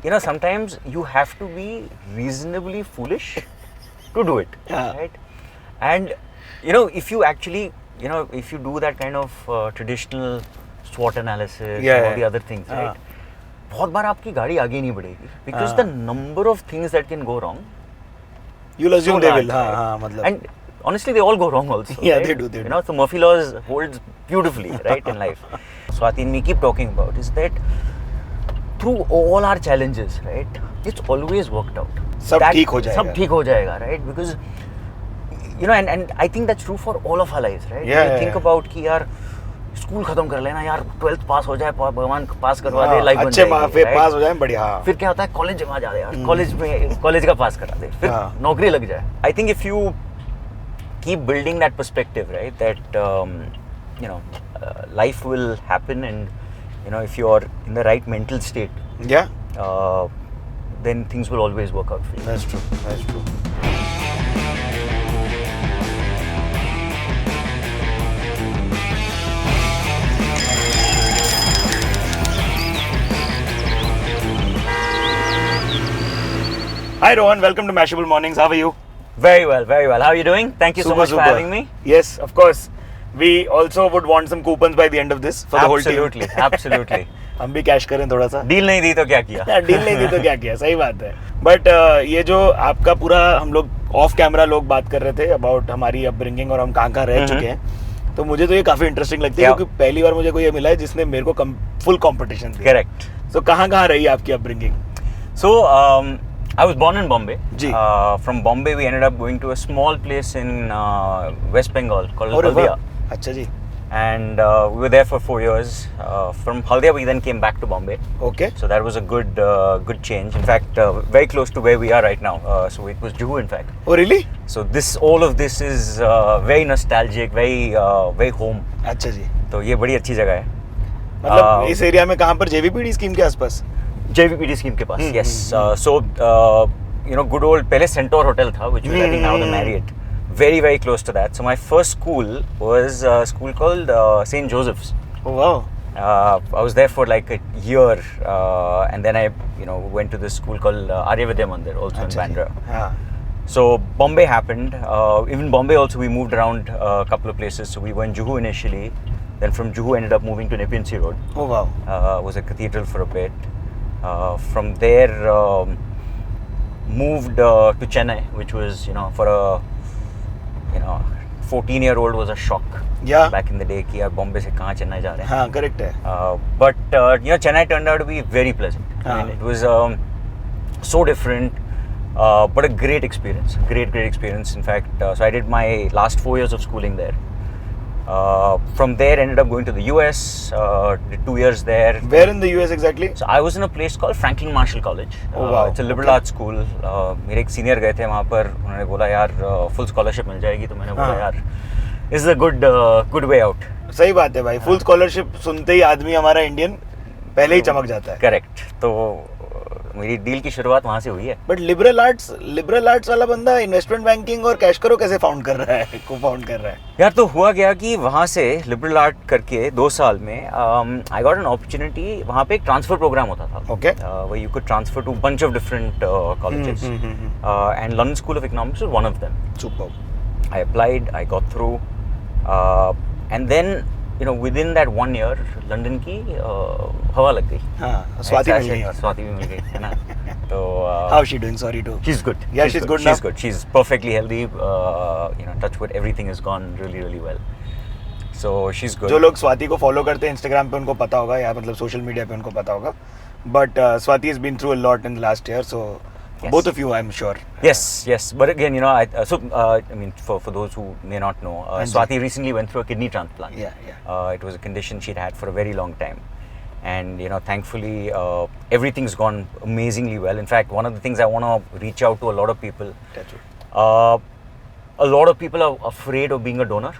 you know, sometimes you have to be reasonably foolish to do it, right? And you know, if you actually, you know, if you do that kind of traditional SWOT analysis and all the other things, right? बहुत बार आपकी गाड़ी आगे नहीं बढ़ेगी because the number of things that can go wrong. You'll assume they will. Right? And honestly, they all go wrong also. Yeah, right? they do. They you know, so Murphy laws holds beautifully, right, in life. Swati and me keep talking about is that through all our challenges, right, it's always worked out. सब ठीक हो जाएगा. सब ठीक हो जाएगा, right? Because you know, and I think that's true for all of our lives, right? Yeah, you think about कि यार स्कूल खत्म कर लेना यार, 12th पास हो जाए, भगवान पास करवा दे, लाइफ बन जाएगी, अच्छे पास हो जाए, बढ़िया. फिर क्या होता है, कॉलेज जमा जा दे यार, कॉलेज का पास करा दे, फिर नौकरी लग जाए. I think if you keep building that perspective, right, that you know, life will happen, and you know, if you're in the right mental state, then things will always work out for you. That's true. That's true. Hi Rohan, welcome to Mashable Mornings. How are you? Very well, very well. How are you doing? Thank you so much for having me. Yes, of course. We also would want some coupons by the end of this for the whole team. Absolutely, absolutely. हम भी cash करें थोड़ा सा. Deal नहीं दी तो क्या किया? Deal नहीं दी तो क्या किया, सही बात है. बट ये जो आपका पूरा, हम लोग ऑफ कैमरा लोग बात कर रहे थे अबाउट हमारी अपब्रिंगिंग और हम कहाँ रह चुके हैं, तो मुझे तो ये काफी इंटरेस्टिंग लगती है क्योंकि पहली बार मुझे कोई ये मिला है जिसने मेरे को फुल कंपटीशन दिया. करेक्ट. सो कहाँ रही आपकी upbringing? So I was born in Bombay. From Bombay, we ended up going to a small place in West Bengal called Haldia. अच्छा जी. And we were there for 4 years. From Haldia, we then came back to Bombay. Okay. So that was a good change. In fact, very close to where we are right now. So it was Juhu, in fact. Oh, really? So all of this is very nostalgic, very home. अच्छा जी. तो ये बड़ी अच्छी जगह है. मतलब इस area में कहाँ पर, JVPD स्कीम के आसपास? JVPD scheme के पास, yes. So you know, good old पहले Centaur Hotel था, which was I think now the Marriott. Very, very close to that. So my first school was a school called St. Joseph's. Oh wow. I was there for like a year, and then I, you know, went to this school called Arya Vidya Mandir, also in Bandra. So Bombay happened. Even Bombay also, we moved around a couple of places. So we were in Juhu initially. Then from Juhu ended up moving to Nepean Sea Road. Oh wow. Was a cathedral for a bit. From there, moved to Chennai, which was, you know, for a, you know, 14-year-old was a shock. Yeah. Back in the day, कि यार Bombay से कहाँ चेन्नई जा रहे हैं. हाँ, correct है. But you know, Chennai turned out to be very pleasant. I mean, it was so different, but a great experience. Great experience. In fact, so I did my last 4 years of schooling there. From there, ended up going to the US, did 2 years there. Where in the US exactly? So I was in a place called Franklin Marshall College. Oh, wow. It's a liberal arts school. मेरे एक senior गए थे वहाँ पर, उन्होंने बोला यार full scholarship मिल जाएगी, तो मैंने बोला यार this is a good way out. सही बात है भाई, full scholarship सुनते ही आदमी हमारा इंडियन पहले ही चमक जाता है. Correct. तो मेरी डील की शुरुआत वहाँ से हुई है. बट लिबरल आर्ट्स वाला बंदा इन्वेस्टमेंट बैंकिंग और कैशकरो कैसे फाउंड कर रहा है, को फाउंड कर रहा है? यार तो हुआ गया कि वहाँ से लिबरल आर्ट करके 2 साल में आई गॉट एन अपॉर्चुनिटी. वहाँ पे एक ट्रांसफर प्रोग्राम होता था. Okay. where you could transfer to a bunch of different colleges. And London School of Economics was one of them. Superb. I applied, I got through, and then, you know, within that 1 year, London की हवा लग गई. हाँ, स्वाति मिल गई. स्वाति भी मिल गई, है ना? तो how is she doing? Sorry to. She's good. Yeah, she's good now. She's good. She's perfectly healthy. You know, touch wood, everything has gone really well. So she's good. जो लोग स्वाति को फॉलो करते हैं Instagram पे उनको पता होगा, या मतलब सोशल मीडिया पे उनको पता होगा. But Swati has been through a lot in the last year, so yes. Both of you, I'm sure. Yes. But again, you know, I mean, for those who may not know, Swati recently went through a kidney transplant. Yeah. It was a condition she'd had for a very long time. And, you know, thankfully, everything's gone amazingly well. In fact, one of the things I want to reach out to a lot of people. A lot of people are afraid of being a donor.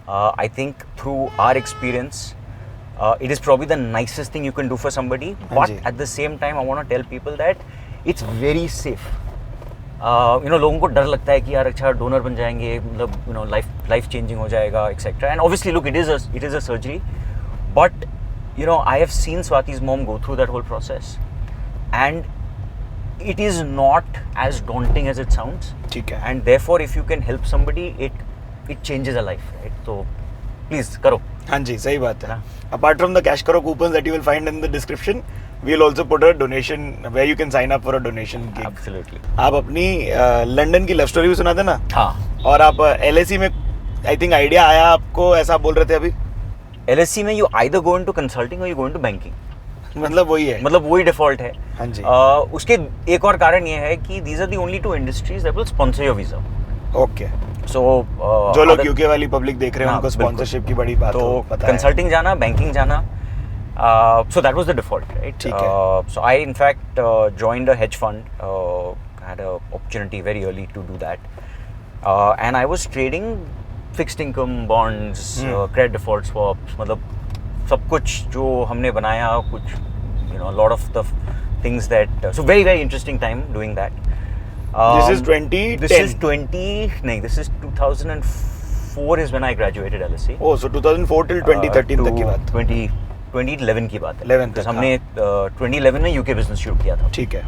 I think through our experience, it is probably the nicest thing you can do for somebody. But at the same time, I want to tell people that it's very safe. You know, लोगों को डर लगता है कि यार अच्छा donor बन जाएंगे, मतलब you know life changing हो जाएगा, etc. And obviously, look, it is a surgery, but you know, I have seen Swati's mom go through that whole process, and it is not as daunting as it sounds. ठीक है. And therefore if you can help somebody, it changes a life, right? So please करो. हाँ जी, सही बात है. Apart from the CashKaro coupons that you will find in the description, we'll also put a donation where you can sign up for a donation gig. Absolutely. आप अपनी London की love story भी सुनाते ना? हाँ. और आप LSE में आई थिंक आइडिया आया आपको, ऐसा बोल रहे थे अभी? LSE में you either go into consulting or you go into banking. मतलब वही है. मतलब वही डिफॉल्ट है. हाँ जी. उसके एक और कारण ये है कि these are the only two industries that will sponsor your visa. Okay. So जो लोग यूके वाली पब्लिक देख रहे हैं उनको स्पॉन्सरशिप की बड़ी बात तो पता है. कंसल्टिंग जाना, बैंकिंग जाना. So that was the default, right? ठीक है. So I in fact joined a hedge fund. Had an opportunity very early to do that, and I was trading fixed income bonds, credit default swaps. मतलब सब कुछ जो हमने बनाया, कुछ a lot of the things that so very interesting time doing that. This is 2010. This is 2004 is when I graduated LSE. Oh, so 2004 till 2013 तक की बात. 2011 की बात है. 11 तक. हमने 2011 में UK business शुरू किया था. ठीक है.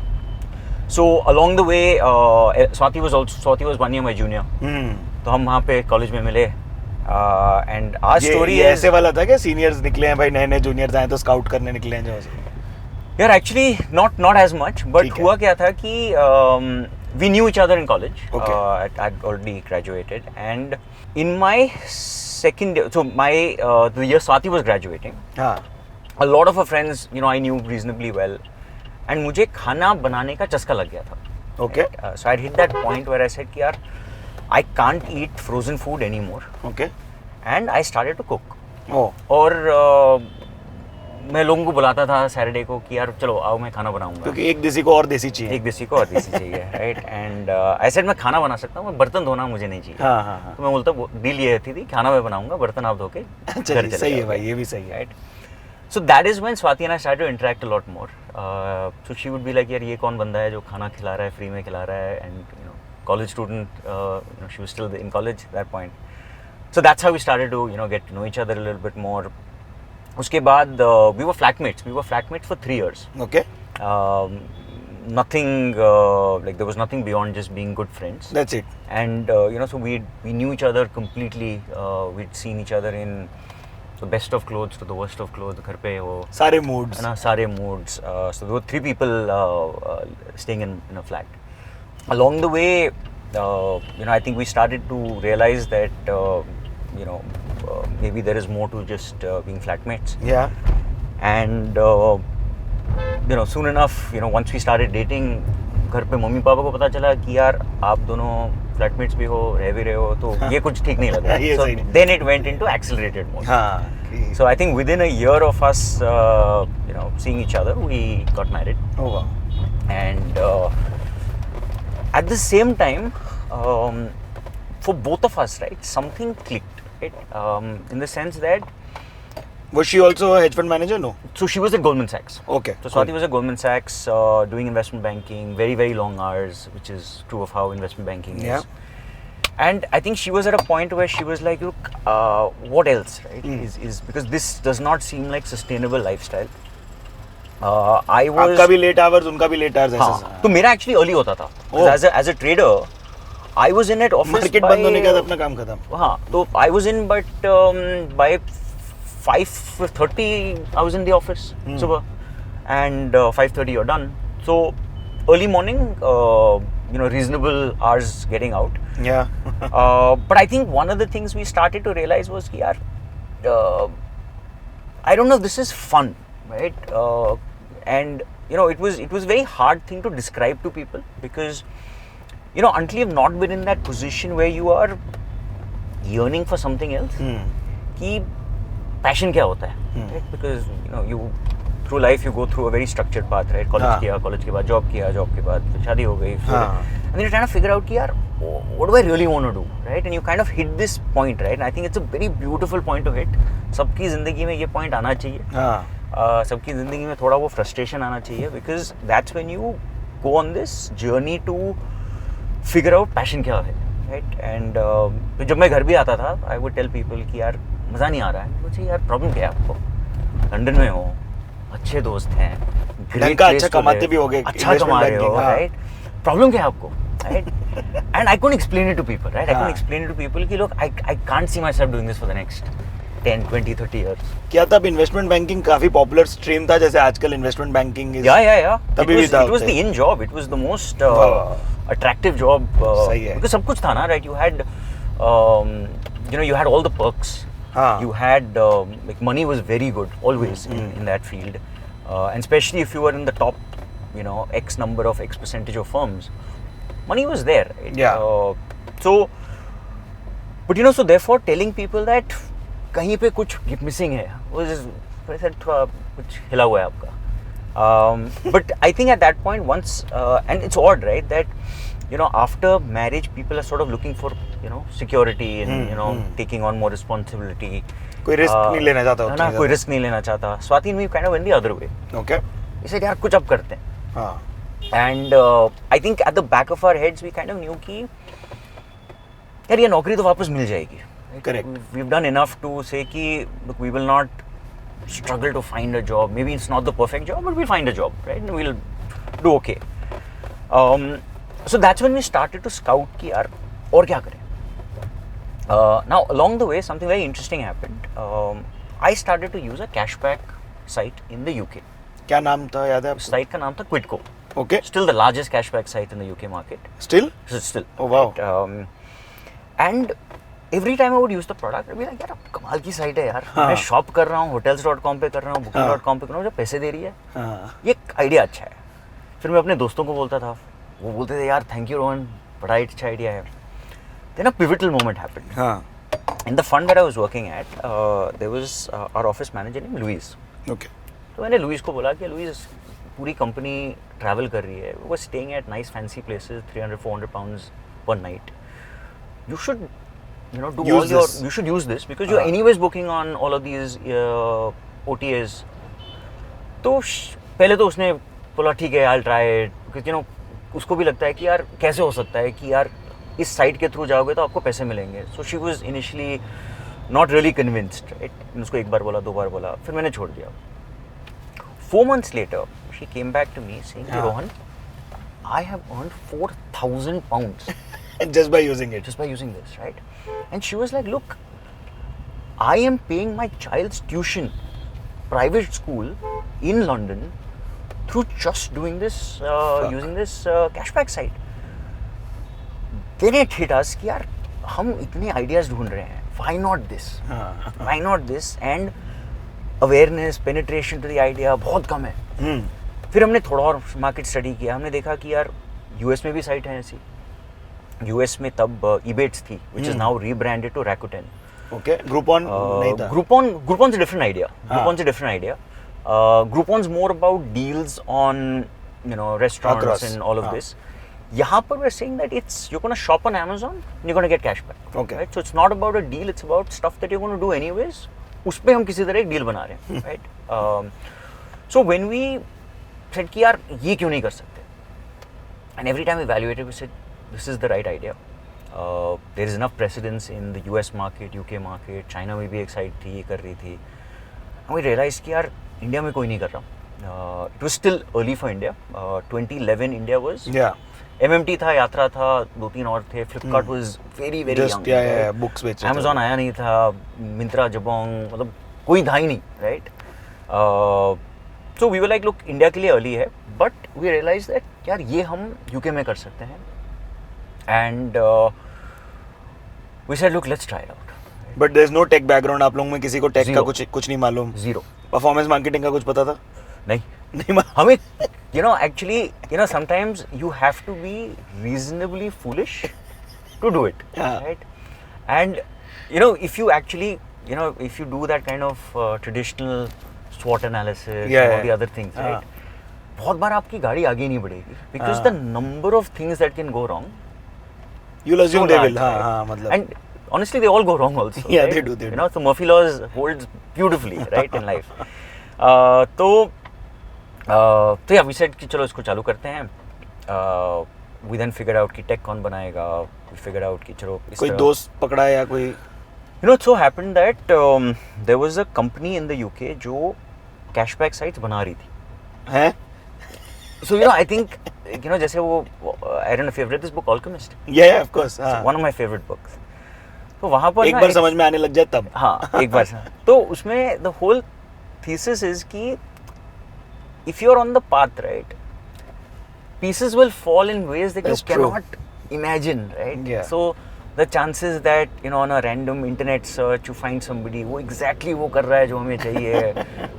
So along the way, Swati was 1 year my junior. तो हम वहाँ पे कॉलेज में मिले. And our story ये ऐसे वाला था क्या? सीनियर्स निकले हैं भाई, नए जूनियर्स आए तो स्काउट करने निकले हैं जो. यार actually not as much, but हुआ क्या था कि we knew each other in college. Okay. I'd already graduated, and in my second year, so the year Swati was graduating, a lot of her friends, I knew reasonably well, and मुझे खाना बनाने का चस्का लग गया था. Okay. Right? So I hit that point where I said कि यार I can't eat frozen food anymore. Okay. And I started to cook. Oh. और मैं लोगों को बुलाता था सैटरडे को कि यार चलो आओ मैं खाना बनाऊंगा, क्योंकि एक देसी को और देसी चाहिए. राइट. एंड आई सेड मैं खाना बना सकता हूँ, बर्तन धोना मुझे नहीं चाहिए. हाँ. तो मैं बोलता डील ये थी खाना मैं बनाऊंगा, बर्तन आप धो के घर चले जाओ. सही है भाई, ये भी सही है. Right. So that is when Swati and I started to interact a lot more. So she would be like यार ये कौन बंदा है जो खाना खिला रहा है, फ्री में खिला रहा है. And college student, she was still in college that point. So that's how we started to get to know each other a little bit more. उसके बाद we were flatmates for 3 years. Okay. Nothing like there was nothing beyond just being good friends. That's it. And so we knew each other completely. We'd seen each other in the best of clothes to the worst of clothes. घर पे वो सारे moods. सारे moods. So there were 3 people staying in a flat. Along the way, I think we started to realize that maybe there is more to just being flatmates. Yeah. And soon enough, once we started dating, घर पे mummy papa को पता चला कि यार आप दोनों flatmates भी हो, रह भी रहे हो, तो ये कुछ ठीक नहीं लग रहा. So then it went into accelerated mode. So I think within a year of us, seeing each other, we got married. Oh wow. And at the same time, for both of us, right, something clicked. In the sense that was she also a hedge fund manager? No. So she was at Goldman Sachs. Okay. So Swati was at Goldman Sachs doing investment banking, very long hours, which is true of how investment banking is. And I think she was at a point where she was like, look, what else, right? Is because this does not seem like sustainable lifestyle. I was. आपका भी late hours, उनका भी late hours ऐसा. तो मेरा actually early होता था. As a trader, I was in at office market बंद होने के बाद अपना काम खत्म. हाँ, तो I was in, but by 5:30 I was in the office सुबह, and 5:30 you're done. So early morning, reasonable hours getting out. Yeah. But I think one of the things we started to realize was कि यार I don't know if this is fun, right? And it was very hard thing to describe to people because until you've not been in that position where you are yearning for something else, कि passion क्या होता है, right? Because you through life you go through a very structured path, right? College के बाद job किया, job के बाद शादी हो गई, and then you're trying to figure out कि यार what do I really want to do, right? And you kind of hit this point, right? And I think it's a very beautiful point to hit. सबकी जिंदगी में ये point आना चाहिए. सबकी जिंदगी में थोड़ा वो frustration आना चाहिए, because that's when you go on this journey to figure out passion क्या है, right? And तो जब मैं घर भी आता था, I would tell people कि यार मज़ा नहीं आ रहा है. मुझे यार प्रॉब्लम क्या है आपको? लंदन में हो, अच्छे दोस्त हैं, great का place अच्छा to कमाते live. भी होगे, अच्छा investment कमा रहे हो, banking, हाँ. right? Problem क्या है आपको, right? And I couldn't explain it to people, right? I हाँ. couldn't explain it to people कि look, I can't see myself doing this for the next 10, 20, 30 years. क्या तब इन्वेस्टमेंट बैंकिंग काफी popular stream था जैसे आजकल इन्वेस्टमेंट बैंकिंग Yeah. तभी भी था It was the in job. It was the most attractive job. सही है. Because सब कुछ था ना, right? You had, you had all the perks. हाँ. You had like money was very good always in that field, and especially if you were in the top, X number of X percentage of firms, money was there. Right? Yeah. So therefore telling people that कहीं पे कुछ missing है, थोड़ा कुछ हिला हुआ है आपका. But I think at that point once, and it's odd, right, that after marriage people are sort of looking for security and taking on more responsibility. कोई रिस्क नहीं लेना चाहता है ना, कोई रिस्क नहीं लेना चाहता. Swati and me kind of went the other way. Okay. We said यार कुछ अब करते हैं. हाँ. And I think at the back of our heads we kind of knew कि यार ये नौकरी तो वापस मिल जाएगी. Correct. We've done enough to say कि look, we will not struggle to find a job. Maybe it's not the perfect job, but we'll find a job, right? And we'll do okay. So that's when we started to scout कि यार और क्या करें. Now along the way something very interesting happened. I started to use a cashback site in the UK. क्या नाम था याद है आपको? Site का नाम था Quidco. Okay. Still the largest cashback site in the UK market. Still? Still. Oh wow. Right? And every time I would use the product, I'd be like, यार कमाल की साइट है यार. मैं शॉप कर रहा हूँ, hotels.com पे कर रहा हूँ, booking.com पे कर रहा हूँ, मुझे पैसे दे रही है. ये आइडिया अच्छा है. फिर मैं अपने दोस्तों को बोलता था, वो बोलते थे यार थैंक यू रोहन, बड़ा अच्छा आइडिया है. Then a pivotal moment happened. In the fund that I was working at, there was our office manager named Louise. Okay. तो मैंने लुइस को बोला कि लुइस पूरी कंपनी ट्रैवल कर रही है, वो staying at nice fancy places, 300-400 pounds per night. You should do Use all your, this. you should use this because you're anyways booking on all of these OTAs. तो पहले तो उसने बोला ठीक है I'll try it, because उसको भी लगता है कि यार कैसे हो सकता है कि यार इस साइट के थ्रू जाओगे तो आपको पैसे मिलेंगे. So she was initially not really convinced, right? मैंने उसको एक बार बोला, दो बार बोला, फिर मैंने छोड़ दिया. 4 months later she came back to me saying Rohan, I have earned 4,000 pounds just by using it. Just by using this, right? And she was like, look, I am paying my child's tuition, private school in London through just doing this, using this cashback site. Then it hit us कि यार हम इतने ideas ढूंढ रहे हैं, why not this? Why not this? And awareness, penetration to the idea बहुत कम है. फिर हमने थोड़ा और मार्केट स्टडी किया, हमने देखा कि यार यूएस में भी साइट है ऐसी. यूएस में तब eBates थी, which is now rebranded to Rakuten. Okay. Groupon नहीं था. Groupon's a different idea. Groupon's a different idea. Groupon's more about deals on restaurants Across. and all of this. यहाँ पर we're saying that you're going to shop on Amazon and you're going to get cashback. Okay. Right? So it's not about a deal, it's about stuff that you're going to do anyways. उस पे हम किसी तरह एक deal बना रहे हैं, right? So when we said कि यार ये क्यों नहीं कर सकते, and every time we evaluated we said this is the right idea. There is enough precedence in the US market, UK market, China में भी एक साइट थी, ये कर रही थी. And we realized कि यार इंडिया में कोई नहीं कर रहा. It was still early for India. 2011 India was. Yeah. MMT था, यात्रा था, 2-3 और थे. Flipkart was very Just young. books बेच. Amazon आया नहीं था, Myntra, Jabong, मतलब कोई था ही नहीं, right? So we were like, look, India के लिए early है, but we realized that यार ये हम UK में कर सकते हैं. And we said, look, let's try it out. But there's no tech background. आप लोगों में किसी को tech का कुछ नहीं मालूम. Zero. Performance marketing का कुछ पता था? नहीं हमें actually sometimes you have to be reasonably foolish to do it, right? And if you actually if you do that kind of traditional SWOT analysis and all the other things, right, बहुत बार आपकी गाड़ी आगे नहीं बढ़ेगी because the number of things that can go wrong, you'll assume they will. मतलब. And honestly they all go wrong also. Yeah, right? they do. So Murphy laws holds beautifully, right, in life. तो yeah, we said कि चलो इसको चालू करते हैं. We then figured out कि tech कौन बनाएगा. We figured out कि चलो कोई दोस्त पकड़ा या कोई. It so happened that there was a company in the UK जो cashback sites बना रही थी. हैं? So you know, I think you know जैसे वो I don't know if you've read this book Alchemist. Yeah, of course. It's one of my favorite books. तो वहाँ पर एक बार समझ में आने लग जाए तब. हाँ, एक बार से. तो उसमें the whole thesis is कि if you're on the path, right, pieces will fall in ways that That's you cannot imagine, right? Yeah. So the chances that you know on a random internet search you find somebody वो exactly वो कर रहा है जो हमें चाहिए,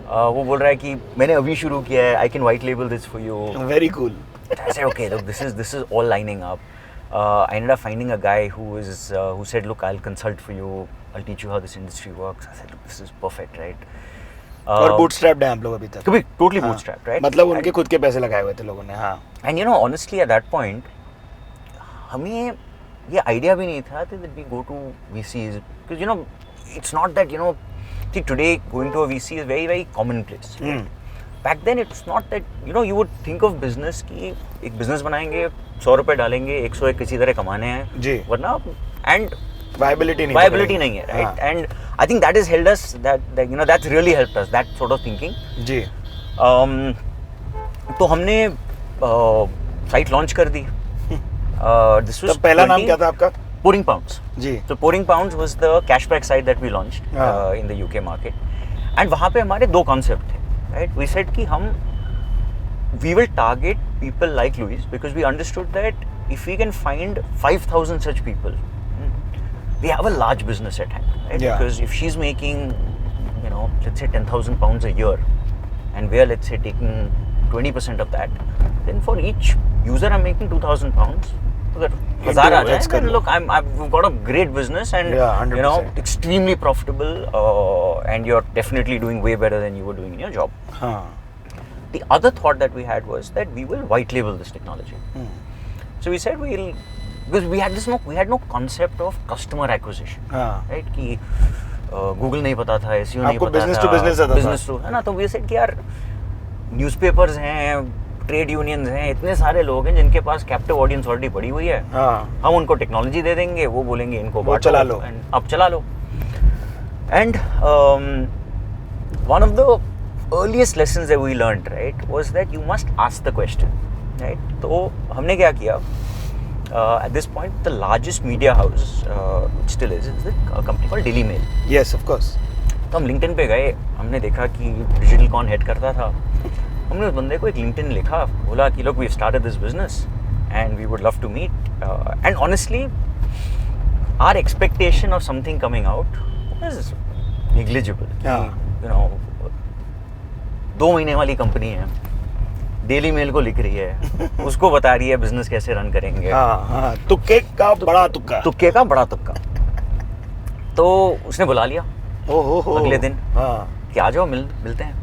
वो बोल रहा है कि मैंने अभी शुरू किया है, I can white label this for you. Very cool. I said okay, look, this is all lining up. I ended up finding a guy who said, look, I'll consult for you, I'll teach you how this industry works. I said, look, this is perfect, right? और bootstrapped हैं आप लोग अभी तक. कभी totally bootstrapped, right? मतलब उनके खुद के पैसे लगाए हुए थे लोगों ने. हाँ. And you know, honestly, at that point, हमें ये idea भी नहीं था that we go to VCs, because you know, it's not that you know, see today going to a VC is very very commonplace. Back then it's not that you know you would think of business कि एक business बनाएंगे 100 रुपए डालेंगे 101 किसी तरह कमाने हैं जी. वरना and viability नहीं है, right? And I think that has held us, that you know that's really helped us, that sort of thinking. जी. तो हमने साइट लॉन्च कर दी. This was तब पहला नाम क्या था आपका? Pouring Pounds. Ji. So Pouring Pounds was the cashback site that we launched in the UK market. And वहाँ पे हमारे दो concept थे, right? We said कि we will target people like Louise because we understood that if we can find 5,000 such people, we have a large business at hand, right? Yeah. Because if she's making, you know, let's say 10,000 pounds a year, and we are, let's say, taking 20% of that, then for each user I'm making 2,000 pounds. And look, we've got a great business and you know, extremely profitable, and you're definitely doing way better than you were doing in your job. The other thought that we had was that we will white label this technology. So we said because we had no concept of customer acquisition, right? कि Google नहीं पता था, SEO नहीं पता था, business to, है ना? तो we said कि यार newspapers हैं, ट्रेड यूनियंस हैं, इतने सारे लोग हैं जिनके पास कैप्टिव ऑडियंस ऑलरेडी पड़ी हुई है. हम उनको टेक्नोलॉजी दे देंगे, वो बोलेंगे इनको बांटो, चला लो, अब चला लो. And one of the earliest lessons that we learned, right, was that you must ask the question, right. तो हमने क्या किया, at this point the largest media house still is a company called Daily Mail. Yes, of course. तो हम LinkedIn पे गए, हमने देखा कि डिजिटल कौन हेड करता था. हमने उस बंदे को एक LinkedIn लिखा, बोला कि look, we've started this business and we would love to meet. And honestly, our expectation of something coming out was negligible. You know, 2 महीने वाली कंपनी है, डेली मेल को लिख रही है, उसको बता रही है बिजनेस कैसे रन करेंगे. तुक्के का बड़ा तुक्का. तो उसने बुला लिया अगले दिन कि आ जाओ मिलते हैं.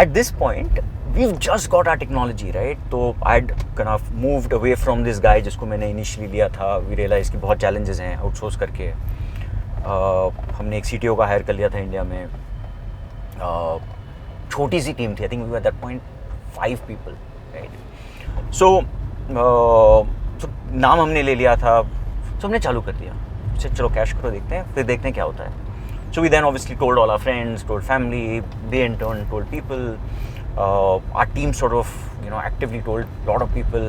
At this point, we've just got our technology, right? तो I'd kind of moved away from this guy जिसको मैंने initially लिया था. We realized कि बहुत challenges हैं outsource करके. हमने एक CTO का hire कर लिया था इंडिया में. छोटी सी टीम थी. I think we were at that point 5 people, right? So नाम हमने ले लिया था. So हमने चालू कर दिया. चलो CashKaro देखते हैं, फिर देखते हैं क्या होता है. So we then obviously told all our friends, told family, they in turn told people. Our team sort of, you know, actively told a lot of people.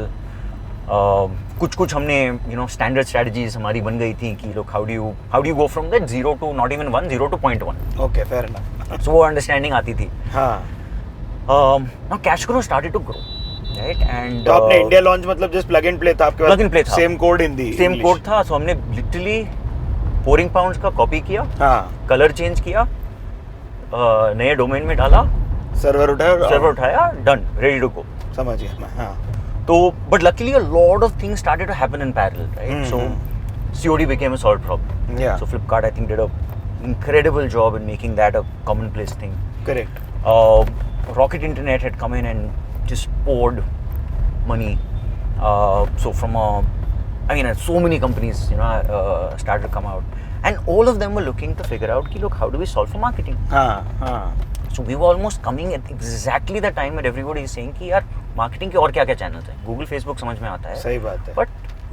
कुछ हमने, you know, standard strategies हमारी बन गई थी कि look, how do you go from that 0 to not even 1, 0 to 0.1. Okay, fair enough. So वो understanding आती थी. Now CashKaro started to grow, right? And तो आपने इंडिया लॉन्च मतलब just plug and play था आपके पास? Plug and play था. Same code Hindi. Same code था. So हमने literally Pouring Pounds का कॉपी किया, कलर चेंज किया, नए डोमेन में डाला, सर्वर उठाया, डन, रेडी टू गो. समझ गया मैं. तो but luckily a lot of things started to happen in parallel, right? So COD became a solved problem. So Flipkart, I think, did an incredible job in making that a commonplace thing. Correct. Rocket Internet had come in and just poured money. So from so many companies, you know, started to come out, and all of them were looking to figure out, look, how do we solve for marketing? So we were almost coming at exactly the time where everybody is saying कि यार marketing के और क्या-क्या channels हैं? Google, Facebook समझ में आता है. सही बात है. But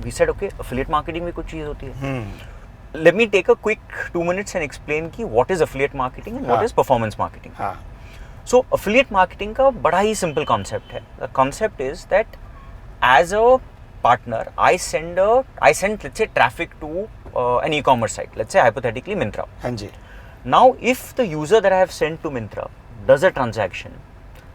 we said, okay, affiliate marketing भी कुछ चीज़ होती है. Let me take a quick 2 minutes and explain कि what is affiliate marketing and what is performance marketing. So affiliate marketing का बड़ा ही simple concept है. The concept is that as a partner, I send let's say traffic to an e-commerce site. Let's say hypothetically Myntra. हाँ जी. Now, if the user that I have sent to Myntra does a transaction,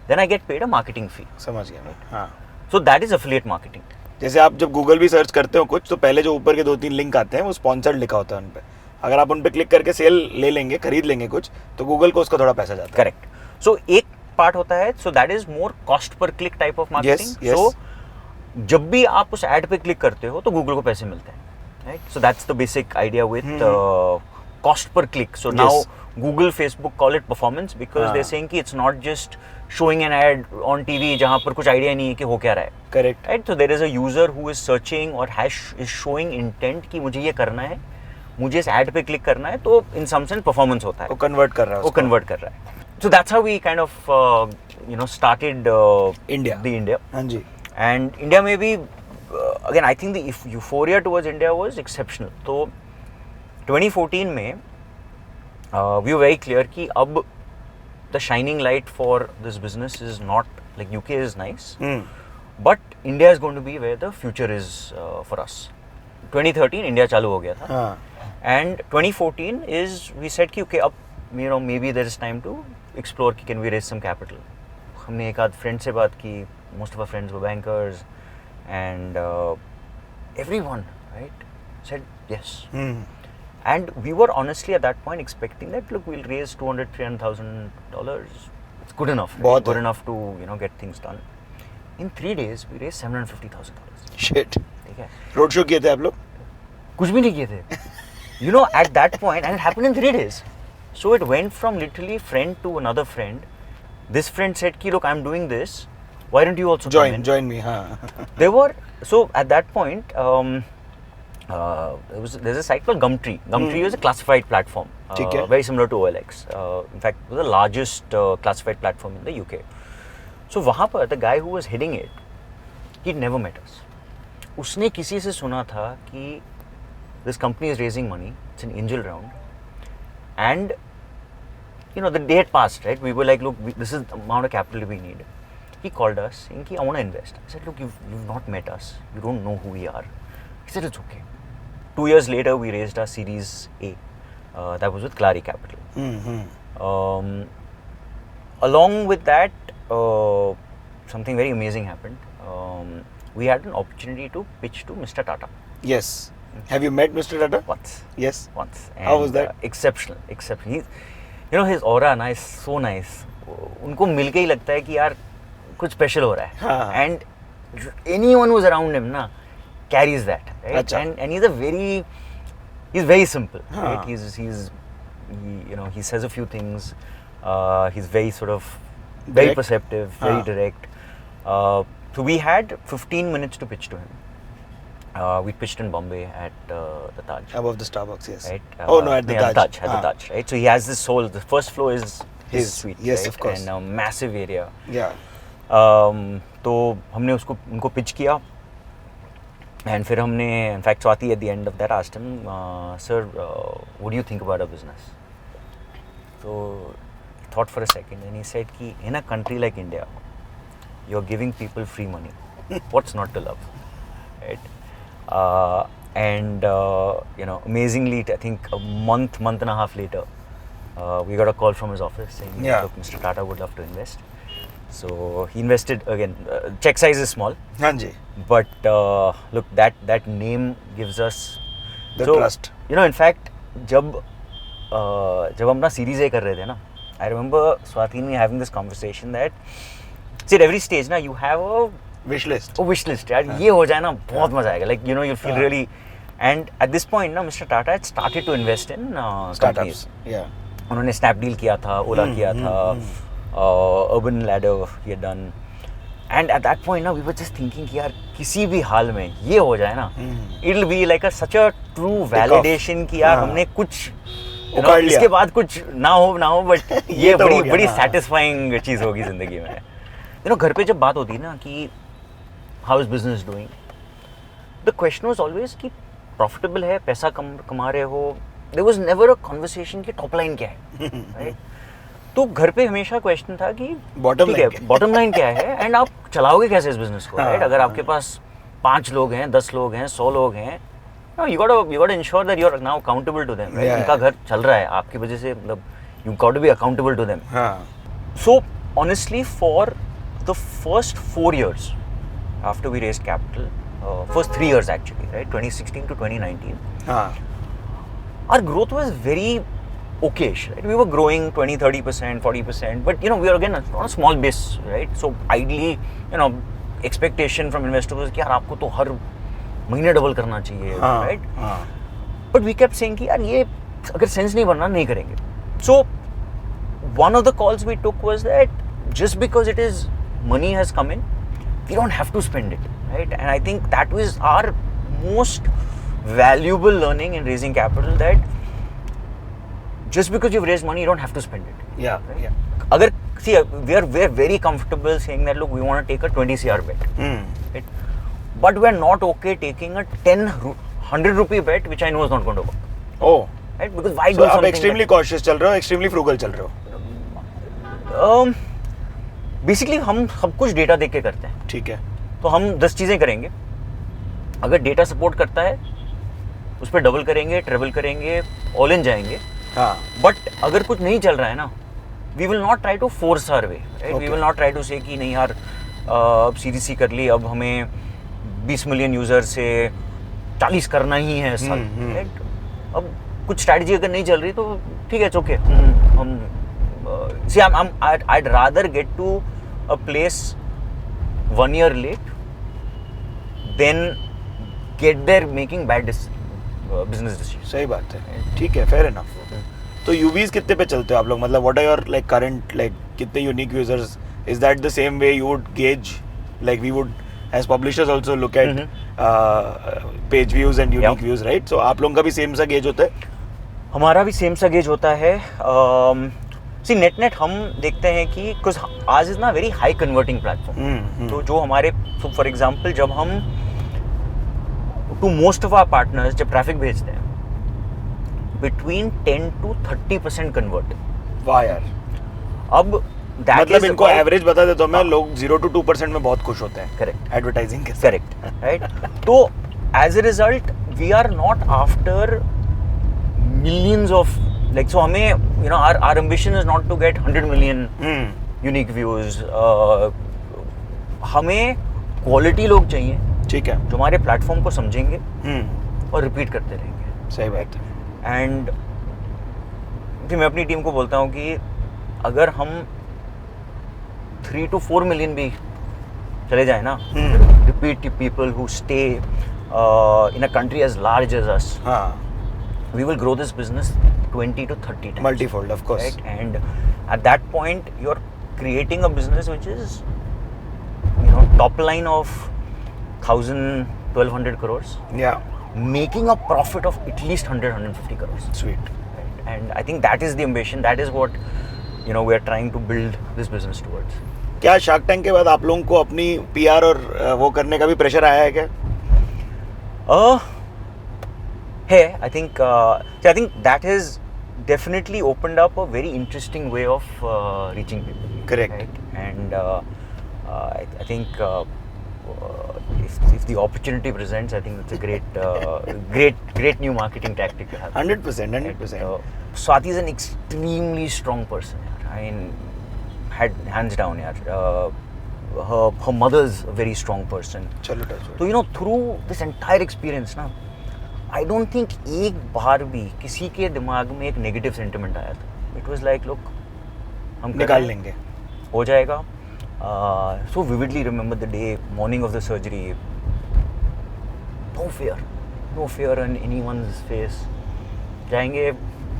then I get paid a marketing fee. समझ गया मैं. हाँ. So that is affiliate marketing. जैसे आप जब Google भी search करते हो कुछ तो पहले जो ऊपर के 2-3 लिंक आते हैं वो स्पॉन्सर्ड लिखा होता है उन पे. अगर आप उन पे क्लिक करके सेल ले लेंगे, खरीद लेंगे कुछ, तो गूगल को उसका थोड़ा पैसा जाता है. करेक्ट. सो एक पार्ट होता है, so that is more cost per click type of marketing. So जब भी आप उस एड पे क्लिक करते हो तो गूगल को पैसे मिलते हैं, right? So that's the basic idea with cost per click. So now Google, Facebook call it performance because they saying कि it's not just showing an ad on TV जहाँ पर कुछ आइडिया नहीं है कि हो क्या रहा है. Correct. Right. So there is a user who is searching और is showing intent कि मुझे ये करना है, मुझे इस ad पे क्लिक करना है, तो इन सम सेंस परफॉर्मेंस होता है. वो कन्वर्ट कर रहा है. वो कन्वर्ट कर रहा है. So that's how we kind of started India. हाँ जी. And India may be again I think the euphoria towards India was exceptional. तो 2014 में we were very clear कि अब the shining light for this business is not like UK is nice, but India is going to be where the future is for us. 2013 India चालू हो गया था. And 2014 is we said कि okay अब maybe there is time to explore कि can we raise some capital. हमने एक आध friend से बात की. Most of our friends were bankers and everyone, right, said yes. And we were honestly at that point expecting that look, we'll raise $200,000-300,000. It's good enough. Right? Good enough to get things done. In 3 days we raised $750,000. Shit. ठीक है. Road show किए थे आप लोग? कुछ भी नहीं किए थे. At that point, and it happened in 3 days. So it went from literally friend to another friend. This friend said ki look, I'm doing this, why don't you also join me? There were, so at that point there's a site called Gumtree. Gumtree is a classified platform, very similar to OLX. In fact, it was the largest classified platform in the UK. So वहाँ पर the guy who was heading it, he never met us. उसने किसी से सुना था कि this company is raising money, it's an angel round, and the day had passed, right? We were like, look, this is the amount of capital we need. He called us saying, I want to invest. I said, look, you've not met us, you don't know who we are. He said, it's okay. 2 years later, we raised our Series A. That was with Clary Capital. Along with that, something very amazing happened. We had an opportunity to pitch to Mr. Tata. Yes. Have you met Mr. Tata? Once. Yes. Once. And, how was that? Exceptional. His aura is so nice. उनको मिलके ही लगता है कि यार कुछ special हो रहा है. And anyone who's around him ना carries that, right? And he's very simple, right? He says a few things. He's very sort of very perceptive, very direct. So we had 15 minutes to pitch to him. We pitched in Bombay at the Taj. Above the Starbucks, yes. Right? At the Taj. At the Taj, right? So he has this whole, the first floor is his suite, yes, right? Of course. And a massive area. Yeah. तो हमने उनको pitch किया. And फिर हमने, in fact, Swati at the end of that asked him, sir, what do you think about our business? So he thought for a second and he said कि in a country like India, you're giving people free money. What's not to love, right? And amazingly, I think a month and a half later, we got a call from his office saying, look, Mr. Tata would love to invest. So he invested again. Check size is small. Hanji. But look, that name gives us the trust. In fact, जब हम ना series A कर रहे थे ना, I remember Swati and me having this conversation that, see, at every stage ना you have a wish list. यार ये हो जाए ना बहुत मजा आएगा. Like you'll feel really. And at this point ना Mr. Tata had started to invest in startups. Yeah. उन्होंने Snapdeal किया था, Ola किया था. Urban Ladder he had done, and at that point now we were just thinking कि यार किसी भी हाल में ये हो जाए ना, it'll be like such a true validation कि यार हमने कुछ इसके बाद कुछ ना हो but ये बड़ी satisfying चीज़ होगी जिंदगी में. घर पे जब बात होती है ना कि how is business doing, the question was always कि profitable है, पैसा कमा रहे हो. There was never a conversation कि top line क्या है, right? तो घर पे हमेशा क्वेश्चन था कि बॉटम लाइन क्या है एंड आप चलाओगे कैसे इस बिजनेस को, राइट? अगर आपके पास 5 लोग हैं, 10 लोग हैं, 100 लोग हैं, you got to ensure that you're now accountable to them, right? उनका घर चल रहा है आपकी वजह से, मतलब you got to be accountable to them. So honestly, for the first 4 years after we raised capital, first 3 years actually, right, 2016 to 2019, our growth was very okay-ish, right? We were growing 20, 30%, 40%, but we are again on a small base, right? So ideally, expectation from investors was कि यार आपको तो हर महीने double करना चाहिए, right? But we kept saying कि यार ये अगर सेंस नहीं बनना नहीं करेंगे. So one of the calls we took was that just because it is money has come in, we don't have to spend it, right? And I think that was our most valuable learning in raising capital, that just because you've raised money, you don't have to spend it. Yeah, right? yeah. Agar, see, we are very comfortable saying that, look, we want to take a 20 CR bet. Right? But we are not okay taking a 100 rupee bet, which I know is not going to work. Oh. Right? Because why so do something आप extremely cautious चल रहे हो, extremely frugal चल रहे हो? Basically हम सब कुछ डेटा देख के करते हैं. ठीक है. तो हम 10 चीज़ें करेंगे. अगर डेटा सपोर्ट करता है, उस पर डबल करेंगे, ट्रिपल करेंगे, ऑल इन जाएंगे. हाँ. बट अगर कुछ नहीं चल रहा है ना, we will not try to force our way, right? We will not try to say कि नहीं यार अब सीरीसी कर ली, अब हमें 20 मिलियन यूजर से 40 करना ही है साल, राइट? अब कुछ स्ट्रैटेजी अगर नहीं चल रही तो ठीक है, इट्स ओके. हम see I'd rather get to a place 1 year late than get there making bad business decisions. सही बात है. ठीक है, fair enough. तो UVs कितने पे चलते हो आप लोग? मतलब what are your like current like कितने unique users? Is that the same way you would gauge, like we would as publishers also look at page views and unique views, right? So आप लोगों का भी same सा gauge होता है? हमारा भी सेम सा गेज होता है. सी नेट हम देखते हैं कि कुछ आज इज ना वेरी हाई कन्वर्टिंग प्लेटफॉर्म. तो जो हमारे फॉर एग्जांपल जब हम to most of our partners जब ट्रैफिक भेजते हैं, बिटवीन 10 to 30% कन्वर्ट. वाह यार. अब मतलब इनको एवरेज बता देता हूँ मैं, लोग 0 to 2% में बहुत खुश होते हैं. करेक्ट. एडवर्टाइजिंग के. Correct, right? तो as a result we are not after millions of, like, so हमें our ambition is not to get 100 million unique views. हमें क्वालिटी लोग चाहिए, ठीक है, जो हमारे प्लेटफॉर्म को समझेंगे और रिपीट करते रहेंगे. सही बात है. एंड मैं अपनी टीम को बोलता हूँ कि अगर हम 3 to 4 million भी चले जाए ना, repeat people who stay in a country as large as us, we will grow this business 20 to 30 times. Multifold, of course. Right? And at that point, you're creating a business which is, top line of 1,000-1,200 crores. Yeah. Making a profit of at least 100-150 crores. Sweet. Right? And I think that is the ambition. That is what, we are trying to build this business towards. क्या shark tank के बाद आप लोगों को अपनी PR और वो करने का भी प्रेशर आया है क्या? Hey, I think that has definitely opened up a very interesting way of reaching people. Correct. Right? And I think if the opportunity presents, I think it's a great new marketing tactic to have. 100%. Swati is an extremely strong person. I mean, hands down, her mother's a very strong person. So through this entire experience, na, I don't think एक बार भी किसी के दिमाग में एक negative sentiment आया था. It was like, look, हम निकाल लेंगे, हो जाएगा. So vividly remember the day, morning of the surgery. No fear on anyone's face. जाएंगे,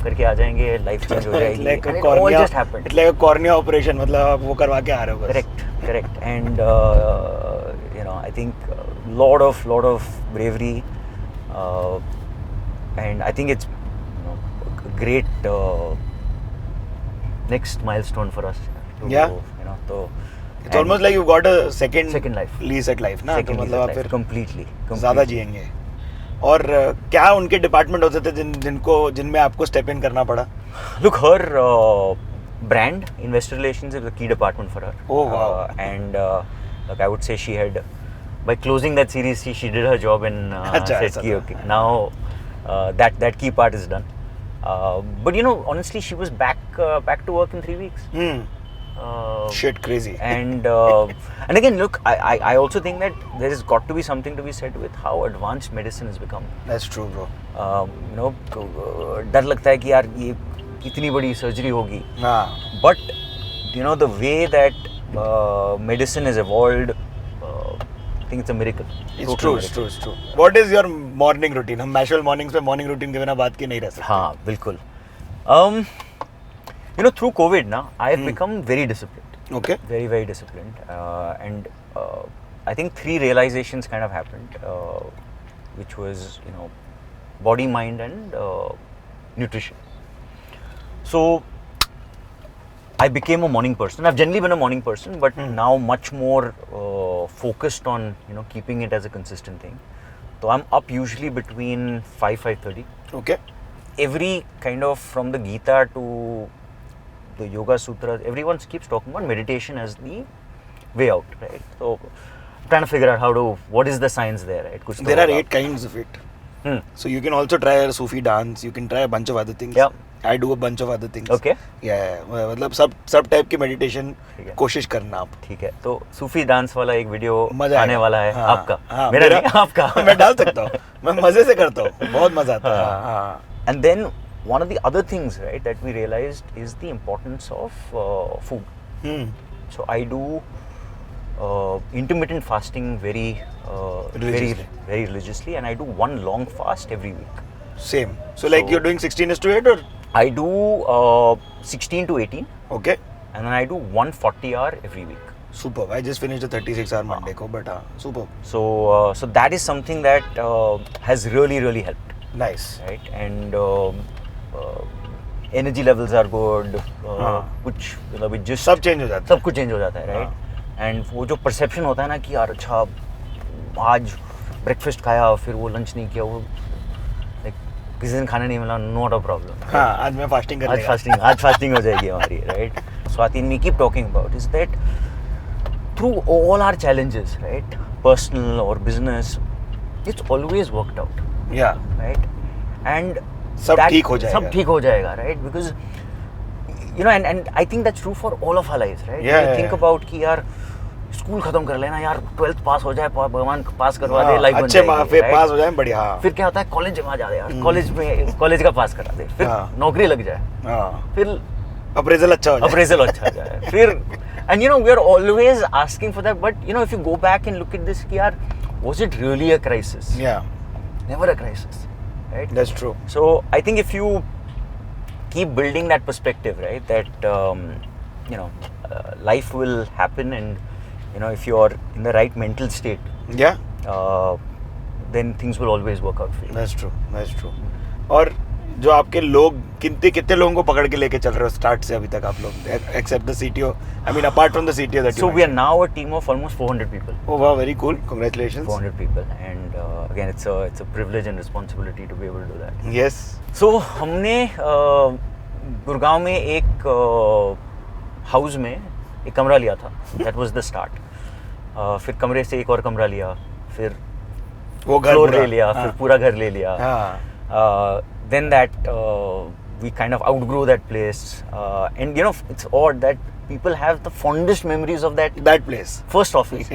करके आ जाएंगे, लाइफ चेंज हो जाएगी. And it all just happened. It's like a cornea operation, मतलब आप वो करवा के आ रहे हो. Correct. And I think lot of bravery. And I think it's a great next milestone for us. So it's almost like you got a second life, lease at life, ना? तो मतलब आप फिर completely ज़्यादा जिएंगे. और क्या उनके डिपार्टमेंट होते थे जिनमें आपको स्टेप इन करना पड़ा? Look, her brand, investor relations is a key department for her. Oh wow! And like I would say, she had, by closing that series, she did her job and said, okay, now that key part is done. But honestly, she was back to work in 3 weeks. Shit, crazy. And again, look, I also think that there has got to be something to be said with how advanced medicine has become. That's true, bro. डर लगता है कि यार ये कितनी बड़ी surgery होगी. But the way that medicine has evolved, I think it's a miracle. It's true. What is your morning routine? हम Mashable Mornings पे morning routine के बिना बात के नहीं रह सकते. हाँ, बिल्कुल. Through COVID now, I have become very disciplined. Okay. Very, very disciplined. And I think 3 realizations kind of happened, which was, body, mind and nutrition. So, I became a morning person. I've generally been a morning person, but now much more focused on, keeping it as a consistent thing. So, I'm up usually between 5:30. Okay. Every kind of, from the Gita to the Yoga Sutras, everyone keeps talking about meditation as the way out, right? So, I'm trying to figure out what is the science there, right? There are 8 kinds of it. So, you can also try a Sufi dance, you can try a bunch of other things. Yeah. I do a bunch of other things. Okay. Yeah. मतलब सब type की meditation कोशिश करना आप. ठीक है. तो सूफी dance वाला एक वीडियो आने वाला है आपका. मेरा नहीं, आपका. मैं डाल सकता हूँ. मैं मजे से करता हूँ. बहुत मजा आता है. And then one of the other things, right, that we realized is the importance of food. So I do intermittent fasting very religiously, and I do one long fast every week. Same. So like you're doing 16:8 or? I do 16 to 18. Okay. And then I do 140 hour every week. Superb. I just finished a 36-hour Monday ko, but superb. So that is something that has really helped. Nice. Right. And energy levels are good. कुछ मतलब just सब change हो जाता है. सब कुछ change हो जाता है, right? And वो जो perception होता है ना कि यार अच्छा आज breakfast खाया फिर वो lunch नहीं किया, वो किसी दिन खाना नहीं मिला, नॉट अ प्रॉब्लम. हाँ, आज मैं फास्टिंग कर लेगा. आज फास्टिंग हो जाएगी हमारी, right? Swati and me keep talking about is that through all our challenges, right, personal or business, it's always worked out. Yeah. Right? And सब ठीक हो जाएगा. सब ठीक हो जाएगा, right? Because and I think that's true for all of our lives, right? Yeah. You think about कि यार स्कूल खत्म कर लेना यार, 12th पास हो जाए, भगवान पास करवा दे, लाइफ बन जाएगी. अच्छे फिर पास हो जाए, बढ़िया. फिर क्या होता है, कॉलेज जमा जा दे यार, कॉलेज का पास करा दे, फिर नौकरी लग जाए, फिर अप्रेजल अच्छा हो जाए, फिर and we are always asking for that, but if you go back and look at this कि यार, was it really a crisis? Yeah. Never a crisis, right? That's true. So I think if you keep building that perspective, right, that life will happen, and if you are in the right mental state, then things will always work out for you. That's true. और जो आपके लोग कितने लोगों को पकड़ के लेके चल रहे हो स्टार्ट से अभी तक आप लोग, except the CTO, I mean apart from the CTO that you So we are now a team of almost 400 people. Oh wow, very cool. Congratulations. 400 people, and again it's a privilege and responsibility to be able to do that. Yes. So हमने गुड़गांव में एक house में एक कमरा लिया था. That was the start. फिर कमरे से एक और कमरा लिया, फिर वो घर फ्लोर ले लिया, फिर पूरा घर ले लिया. Then that we kind of outgrew that place, and it's odd that people have the fondest memories of that place, first office,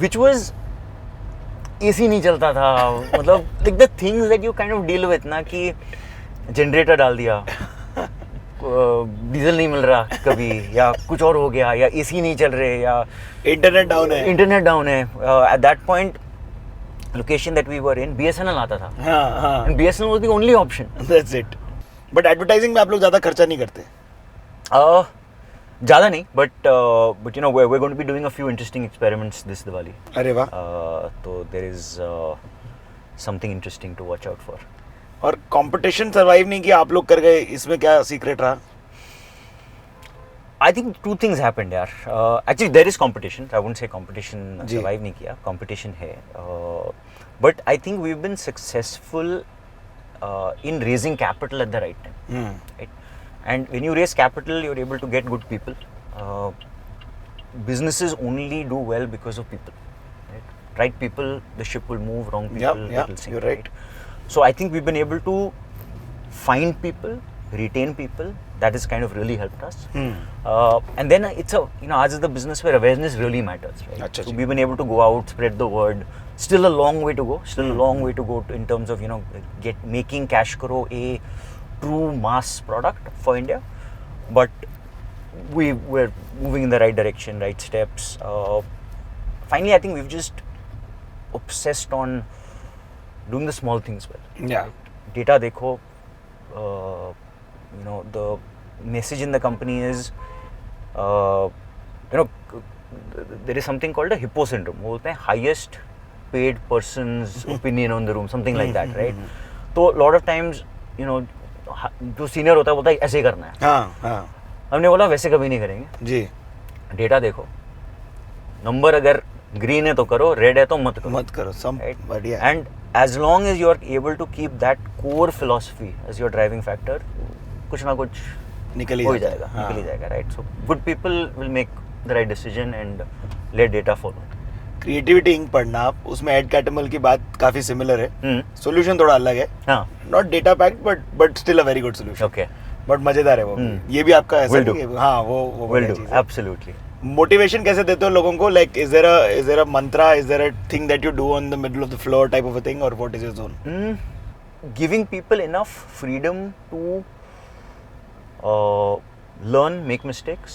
which was AC नहीं चलता था, मतलब like the things that you kind of deal with ना, कि generator डाल दिया, diesel नहीं मिल रहा कभी, या कुछ और हो गया, या AC नहीं चल रहे, या इंटरनेट डाउन है. At that point, location that we were in, BSNL आता था. And BSNL was the only option. That's it. But advertising में आप लोग ज़्यादा खर्चा नहीं करते? ज़्यादा नहीं, but we're going to be doing a few interesting experiments this Diwali. अरे वाह. So there is something interesting to watch out for. और competition survive नहीं किया आप लोग कर गए, इसमें क्या secret रहा? I think 2 things happened यार. Actually there is competition. I wouldn't say competition survive नहीं किया. Competition है. But I think we've been successful in raising capital at the right time. Right? And when you raise capital, you're able to get good people. Businesses only do well because of people. Right people, the ship will move. Wrong people, it will sink. You're right. So I think we've been able to find people, retain people. That has kind of really helped us. And then it's ours is the business where awareness really matters, right? So we've been able to go out, spread the word. Still a long way to go. In terms of making CashKaro a true mass product for India. But we're moving in the right direction, right steps. Finally, I think we've just obsessed on doing the small things well. Yeah. Data dekho, the message in the company is, there is something called a hippo syndrome. बोलते हैं highest paid person's opinion on the room, something like that, right? So a lot of times, जो senior होता है बोलता है ऐसे ही करना है. हाँ. हमने बोला वैसे कभी नहीं करेंगे. जी. डेटा देखो. नंबर अगर ग्रीन है तो करो, रेड है तो मत करो. बढ़िया. And as long as you are able to keep that core philosophy as your driving factor, कुछ ना कुछ निकल ही जाएगा, right? So good people will make the right decision and let data follow. Creativity Inc पढ़ना आप, उसमें add कैटमल की बात काफी सिमिलर है. सॉल्यूशन थोड़ा अलग है. हाँ. Not data packed but still a very good solution. Okay. But मजेदार है वो. ये भी आपका ऐसा है. हाँ वो will do. Absolutely. मोटिवेशन कैसे देते हो लोगों को? Like is there a mantra, is there a thing that you do on the middle of the floor type of a thing, और what is your zone? Giving people enough freedom to learn, make mistakes.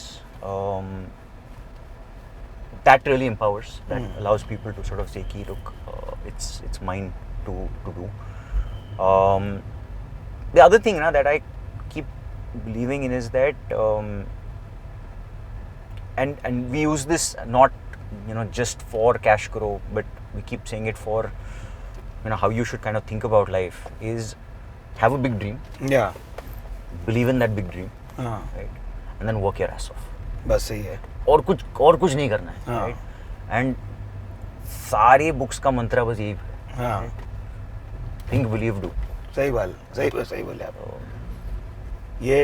That really empowers. That allows people to sort of say, look, it's mine to do. The other thing that I keep believing in is that, and we use this not just for CashKaro, but we keep saying it for how you should kind of think about life, is have a big dream. Yeah. Believe in that big dream. Right? And then work your ass off. बस सही है. और कुछ नहीं करना है. Right? And सारे books का मंत्र बस यही है. Think, believe, do. सही बोले आप. ये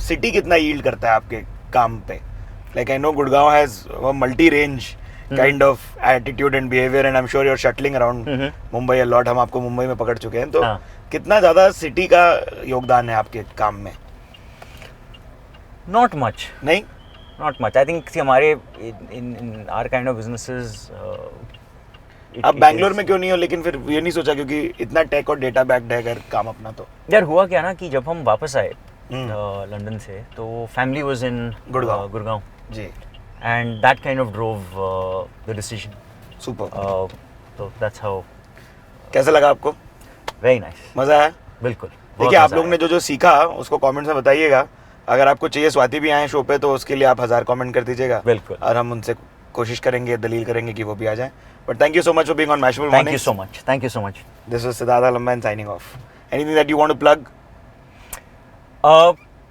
सिटी कितना यील्ड करता है आपके काम पे? Like I know Gurgaon has a multi-range kind of attitude and behavior, and I'm sure you're shuttling around Mumbai a lot. हम आपको मुंबई में पकड़ चुके हैं, तो कितना ज़्यादा सिटी का योगदान है आपके काम में? Not much. नहीं? Not much. I think हमारे in our kind of businesses. आप बैंगलोर में क्यों नहीं हो? लेकिन फिर ये नहीं सोचा क्योंकि इतना टेक और डेटा बैक्ड है अगर काम अपना तो? यार हुआ क्या ना कि जब हम वापस आए लंदन से, तो family was in Gurgaon ji, and that kind of drove the decision. Super. So that's how. कैसा लगा आपको? Very nice. मजा आया? बिल्कुल. देखिए आप लोग ने जो सीखा उसको कमेंट्स में बताइएगा. अगर आपको चाहिए स्वाति भी आए शो पे तो उसके लिए आप 1000 कमेंट कर दीजिएगा. बिल्कुल. और हम उनसे कोशिश करेंगे, दलील करेंगे कि वो भी आ जाए. But thank you so much for being on Mashable Mornings. Thank you so much. This was Siddhaarth Aalambayan signing off. Anything that you want to plug?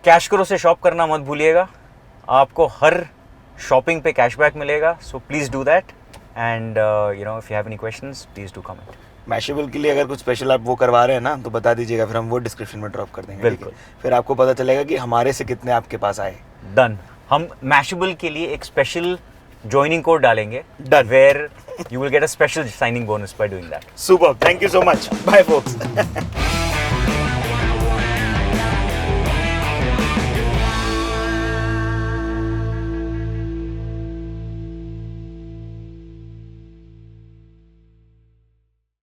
CashKaro से शॉप करना मत भूलिएगा. आपको हर शॉपिंग पे कैशबैक मिलेगा. So please do that. And if you have any questions, please do comment. Mashable के लिए अगर कुछ स्पेशल आप वो करवा रहे हैं ना तो बता दीजिएगा, फिर हम वो डिस्क्रिप्शन में ड्रॉप कर देंगे. बिल्कुल. फिर आपको पता चलेगा कि हमारे से कितने आपके पास आए. डन. हम Mashable के लिए एक स्पेशल ज्वाइनिंग कोड डालेंगे. Done. Where you will get a special signing bonus by doing that. Super. Thank you so much. Bye folks.